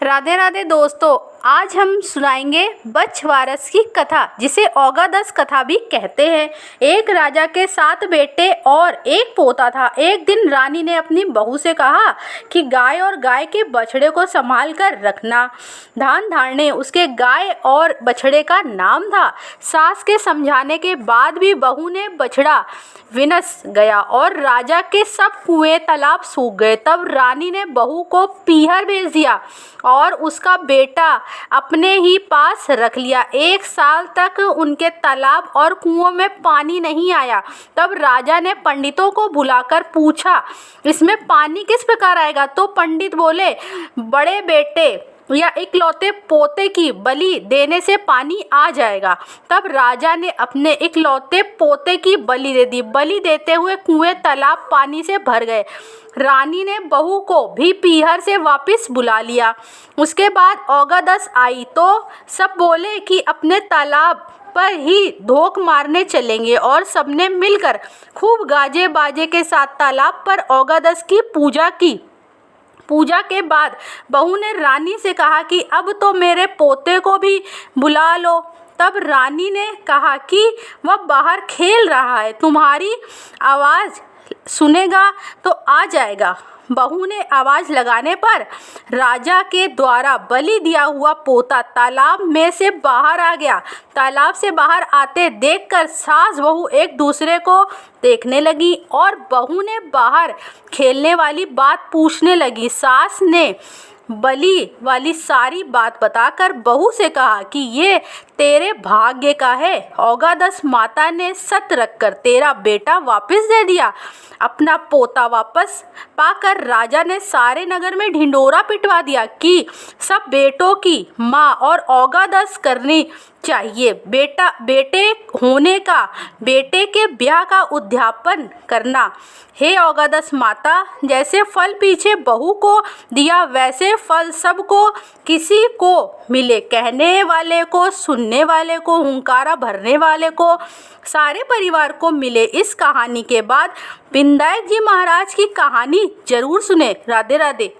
राधे राधे दोस्तों, आज हम सुनाएंगे बछवारस की कथा, जिसे औगादस कथा भी कहते हैं। एक राजा के 7 बेटे और एक पोता था। एक दिन रानी ने अपनी बहू से कहा कि गाय और गाय के बछड़े को संभाल कर रखना। धान धारणे उसके गाय और बछड़े का नाम था। सास के समझाने के बाद भी बहू ने बछड़ा विनस गया और राजा के सब कुएं तालाब सूख गए। तब रानी ने बहू को पीहर भेज दिया और उसका बेटा अपने ही पास रख लिया। 1 साल तक उनके तालाब और कुओं में पानी नहीं आया। तब राजा ने पंडितों को बुलाकर पूछा, इसमें पानी किस प्रकार आएगा? तो पंडित बोले, बड़े बेटे या इकलौते पोते की बलि देने से पानी आ जाएगा। तब राजा ने अपने इकलौते पोते की बलि दे दी। बलि देते हुए कुएं तालाब पानी से भर गए। रानी ने बहू को भी पीहर से वापस बुला लिया। उसके बाद औगादस आई तो सब बोले कि अपने तालाब पर ही धोख मारने चलेंगे और सबने मिलकर खूब गाजे बाजे के साथ तालाब पर औगादस की पूजा की। पूजा के बाद बहू ने रानी से कहा कि अब तो मेरे पोते को भी बुला लो। तब रानी ने कहा कि वह बाहर खेल रहा है, तुम्हारी आवाज़ सुनेगा तो आ जाएगा। बहू ने आवाज़ लगाने पर राजा के द्वारा बलि दिया हुआ पोता तालाब में से बाहर आ गया। तालाब से बाहर आते देखकर सास बहू एक दूसरे को देखने लगी और बहू ने बाहर खेलने वाली बात पूछने लगी। सास ने बलि वाली सारी बात बताकर बहू से कहा कि ये तेरे भाग्य का है। औगादस माता ने सत रखकर तेरा बेटा वापस दे दिया। अपना पोता वापस पाकर राजा ने सारे नगर में ढिंडोरा पिटवा दिया कि सब बेटों की माँ और औगादस करनी चाहिए। बेटे होने का, बेटे के ब्याह का उद्यापन करना। हे औगादस माता, जैसे फल पीछे बहू को दिया वैसे फल सबको किसी को मिले। कहने वाले को, सुनने वाले को, हुंकारा भरने वाले को, सारे परिवार को मिले। इस कहानी के बाद विनायक जी महाराज की कहानी जरूर सुने। राधे राधे।